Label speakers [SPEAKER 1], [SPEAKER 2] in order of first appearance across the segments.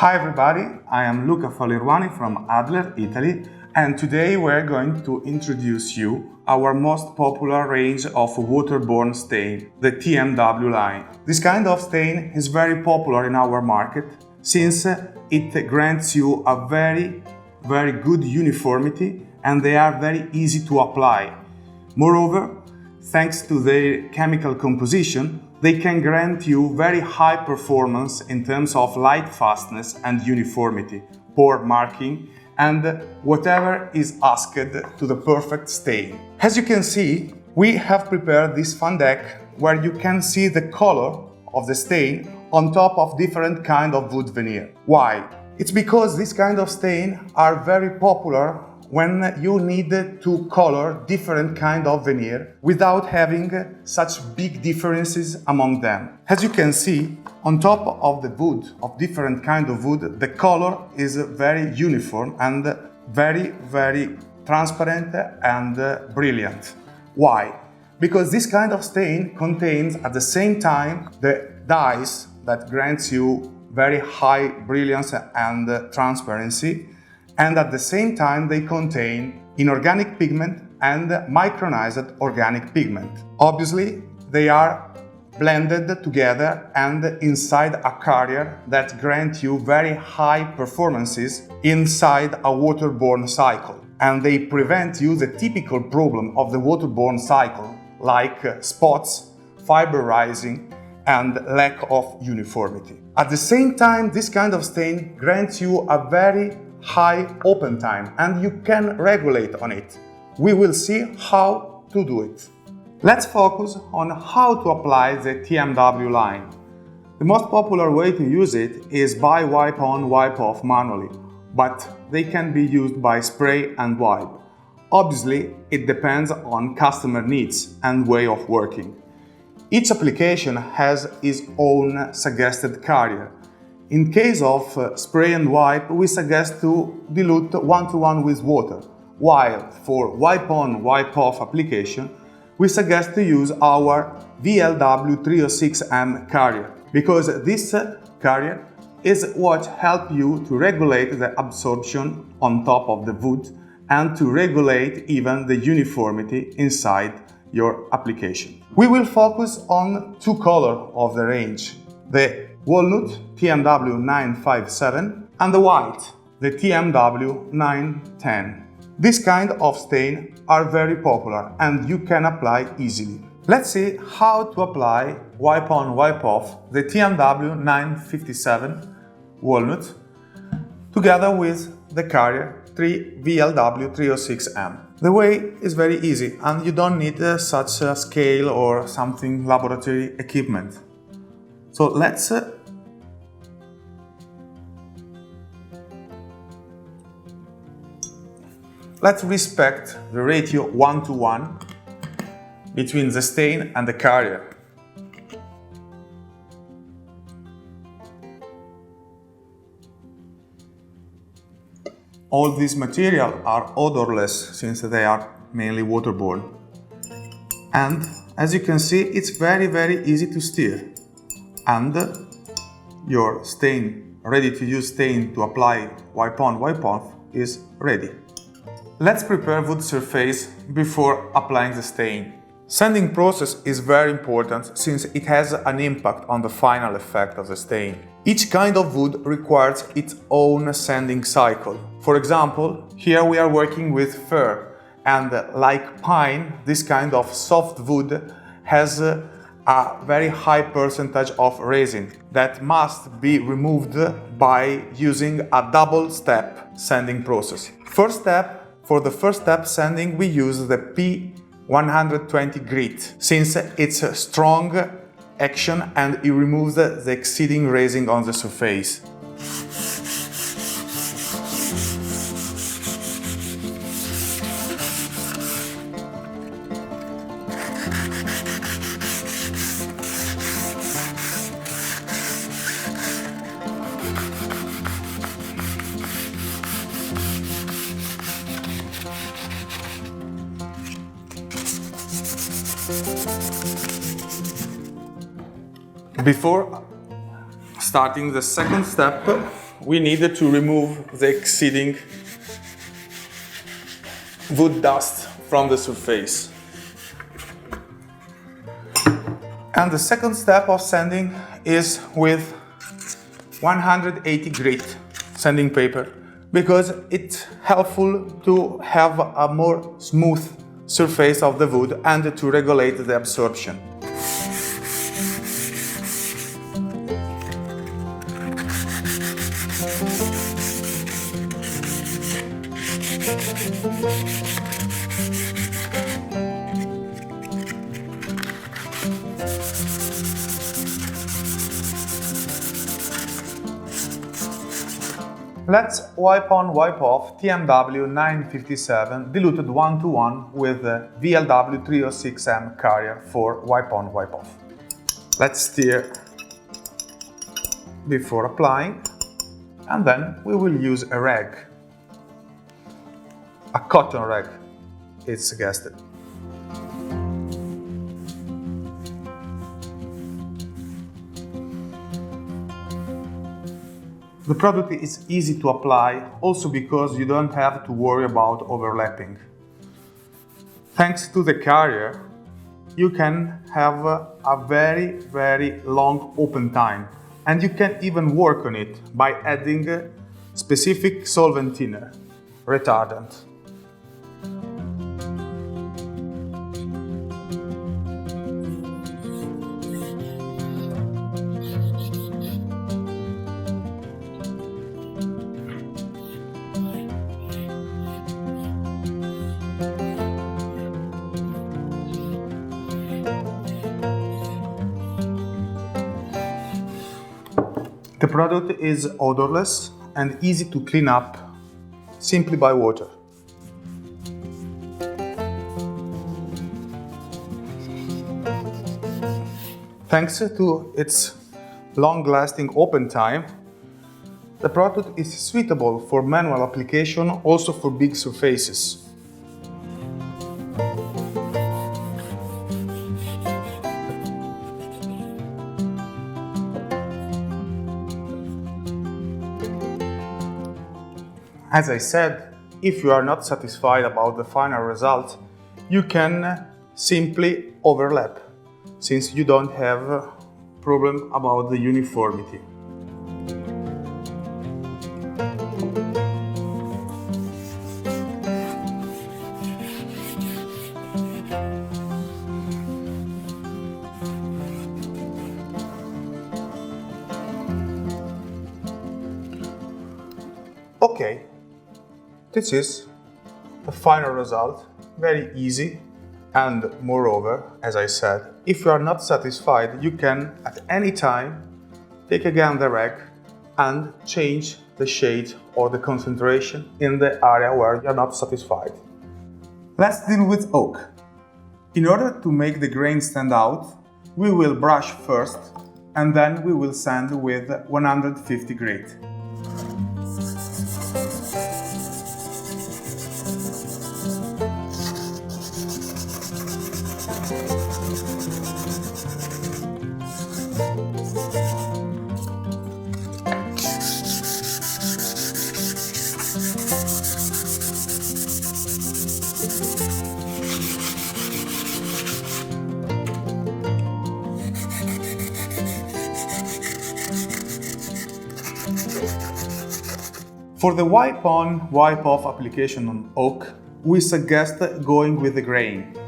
[SPEAKER 1] Hi everybody, I am Luca Folli Ruani from Adler, Italy, and today we're going to introduce you our most popular range of waterborne stain, the TMW line. This kind of stain is very popular in our market since it grants you a very good uniformity and they are very easy to apply. Moreover, thanks to their chemical composition, they can grant you very high performance in terms of light fastness and uniformity, pore marking, and whatever is asked to the perfect stain. As you can see, we have prepared this fun deck where you can see the color of the stain on top of different kind of wood veneer. Why? It's because this kind of stain are very popular when you need to color different kind of veneer without having such big differences among them. As you can see, on top of the wood, of different kind of wood, the color is very uniform and very transparent and brilliant. Why? Because this kind of stain contains at the same time the dyes that grants you very high brilliance and transparency, and at the same time they contain inorganic pigment and micronized organic pigment. Obviously, they are blended together and inside a carrier that grant you very high performances inside a waterborne cycle. And they prevent you the typical problem of the waterborne cycle, like spots, fiber rising, and lack of uniformity. At the same time, this kind of stain grants you a very high open time and you can regulate on it. We will see how to do it. Let's focus on how to apply the TMW line. The most popular way to use it is by wipe on, wipe off manually, but they can be used by spray and wipe. Obviously, it depends on customer needs and way of working. Each application has its own suggested carrier. In case of spray and wipe, we suggest to dilute 1:1 with water, while for wipe on, wipe off application, we suggest to use our VLW306M carrier, because this carrier is what helps you to regulate the absorption on top of the wood and to regulate even the uniformity inside your application. We will focus on two colors of the range, the Walnut TMW957 and the white, the TMW910. This kind of stain are very popular and you can apply easily. Let's see how to apply wipe on, wipe off the TMW957 Walnut together with the carrier VLW306M. The way is very easy and you don't need such a scale or something laboratory equipment. So let's respect the ratio 1:1 between the stain and the carrier. All these materials are odorless since they are mainly waterborne. And as you can see, it's very easy to stir. And your stain, ready to use stain to apply wipe on, wipe off is ready. Let's prepare wood surface before applying the stain. Sanding process is very important since it has an impact on the final effect of the stain. Each kind of wood requires its own sanding cycle. For example, here we are working with fir, and like pine, this kind of soft wood has a very high percentage of resin that must be removed by using a double-step sanding process. For the first step sanding, we use the P120 grit, since it's a strong action and it removes the exceeding resin on the surface. Before starting the second step, we need to remove the exceeding wood dust from the surface. And the second step of sanding is with 180 grit sanding paper, because it's helpful to have a more smooth surface of the wood and to regulate the absorption. Let's wipe on, wipe off TMW957 diluted 1:1 with the VLW306M carrier for wipe on, wipe off. Let's stir before applying, and then we will use a rag, a cotton rag, it's suggested. The product is easy to apply, also because you don't have to worry about overlapping. Thanks to the carrier, you can have a very long open time, and you can even work on it by adding specific solvent thinner, retardant. The product is odorless and easy to clean up simply by water. Thanks to its long-lasting open time, the product is suitable for manual application, also for big surfaces. As I said, if you are not satisfied about the final result, you can simply overlap, since you don't have a problem about the uniformity. Okay. This is the final result, very easy, and moreover, as I said, if you are not satisfied, you can at any time take again the rag and change the shade or the concentration in the area where you are not satisfied. Let's deal with oak. In order to make the grain stand out, we will brush first and then we will sand with 150 grit. For the wipe on, wipe off application on oak, we suggest going with the grain.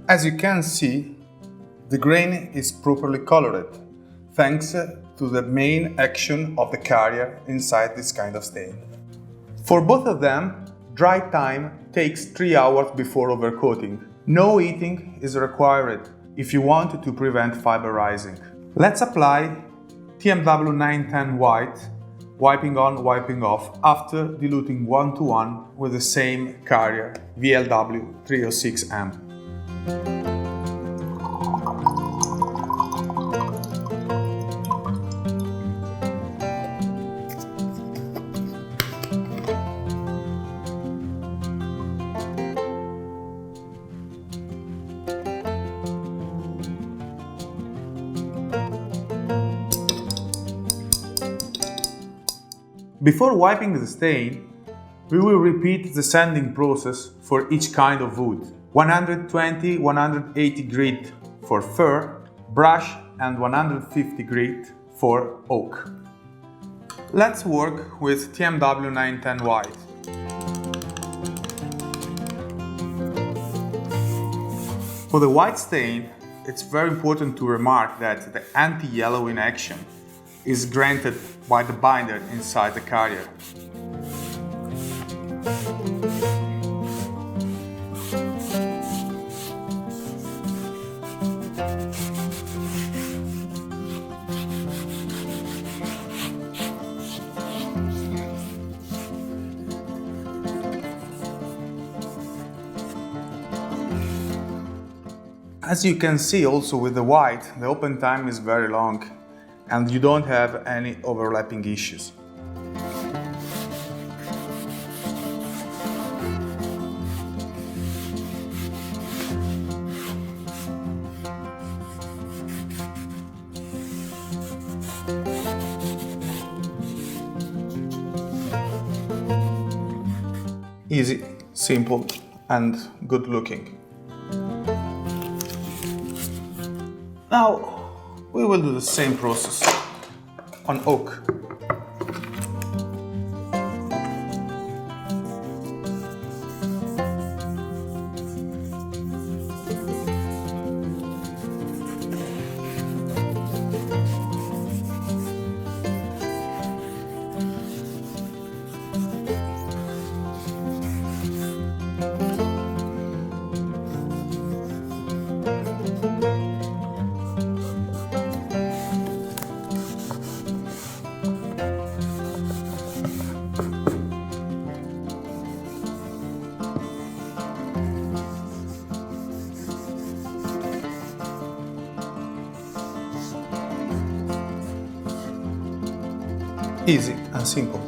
[SPEAKER 1] As you can see, the grain is properly colored, thanks to the main action of the carrier inside this kind of stain. For both of them, dry time takes 3 hours before overcoating. No heating is required if you want to prevent fiber rising. Let's apply TMW910 White, wiping on, wiping off, after diluting 1:1 with the same carrier, VLW306M. Before wiping the stain, we will repeat the sanding process for each kind of wood. 120-180 grit for fir, brush, and 150 grit for oak. Let's work with TMW910 White. For the white stain, it's very important to remark that the anti-yellowing action is granted by the binder inside the carrier. As you can see also with the white, the open time is very long and you don't have any overlapping issues. Easy, simple, and good looking. Now, we will do the same process on oak. Easy and simple.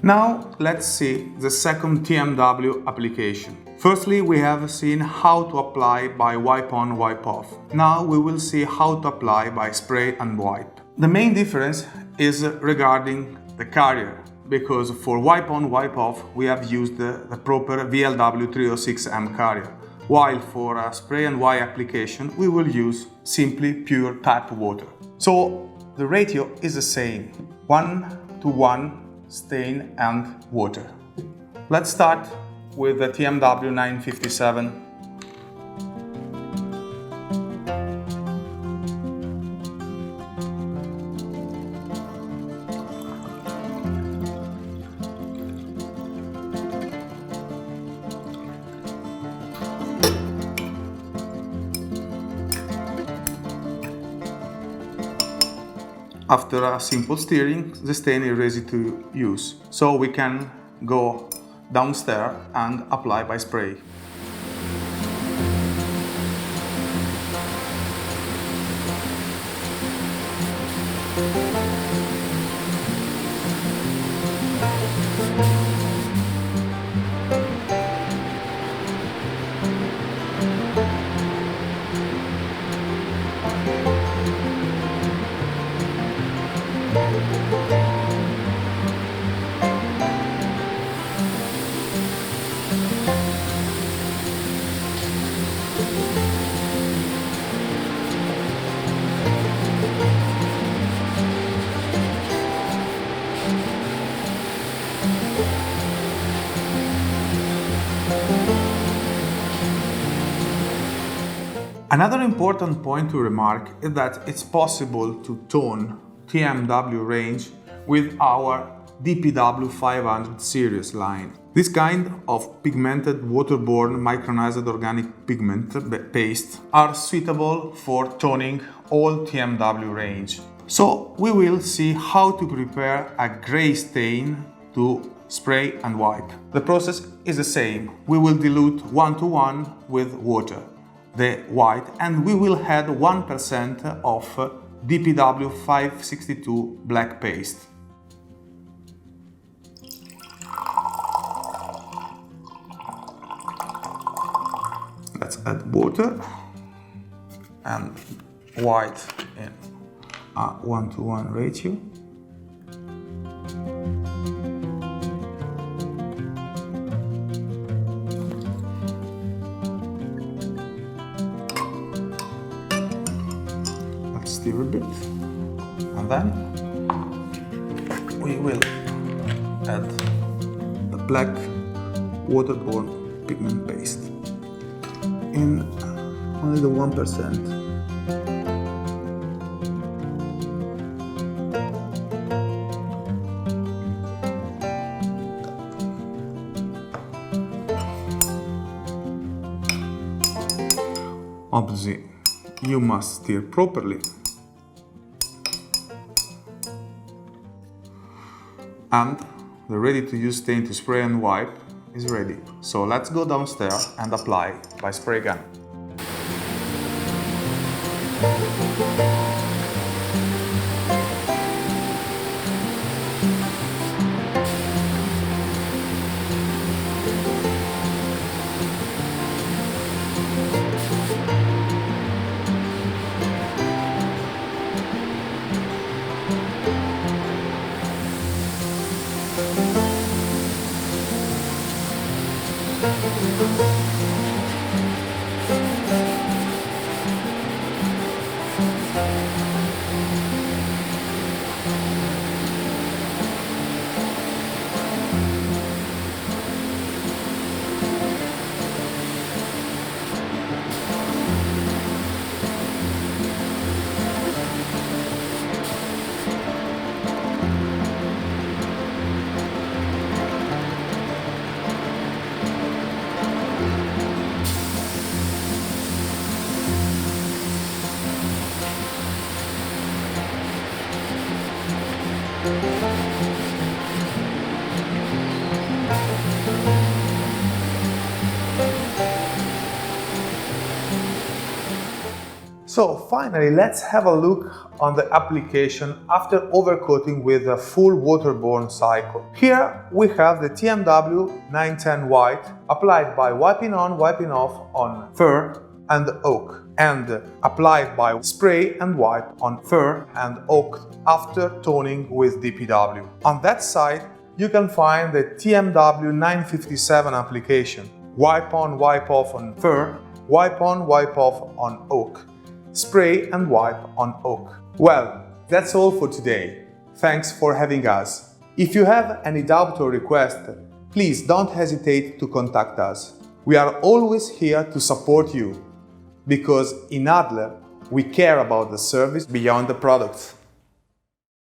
[SPEAKER 1] Now let's see the second TMW application. Firstly, we have seen how to apply by wipe on, wipe off. Now we will see how to apply by spray and wipe. The main difference is regarding the carrier, because for wipe on, wipe off we have used the proper VLW306M carrier, while for a spray and wipe application we will use simply pure tap water. So the ratio is the same, 1:1 stain and water. Let's start with the TMW957. After a simple stirring, the stain is ready to use. So we can go downstairs and apply by spray. Another important point to remark is that it's possible to tone TMW range with our DPW500 series line. This kind of pigmented waterborne micronized organic pigment paste are suitable for toning all TMW range. So we will see how to prepare a gray stain to spray and wipe. The process is the same. We will dilute 1:1 with water, the white, and we will add 1% of DPW562 black paste. Let's add water and white in a 1:1 ratio. Stir a bit, and then we will add the black waterborne pigment paste in only the 1%. Obviously, you must stir properly. And the ready-to-use stain to spray and wipe is ready. So let's go downstairs and apply by spray gun. So finally, let's have a look on the application after overcoating with a full waterborne cycle. Here we have the TMW910 White applied by wiping on, wiping off on fir and oak, and applied by spray and wipe on fir and oak after toning with DPW. On that side, you can find the TMW957 application. Wipe on, wipe off on fir, wipe on, wipe off on oak. Spray and wipe on oak. Well, that's all for today. Thanks for having us. If you have any doubt or request, please don't hesitate to contact us. We are always here to support you, because in Adler, we care about the service beyond the products.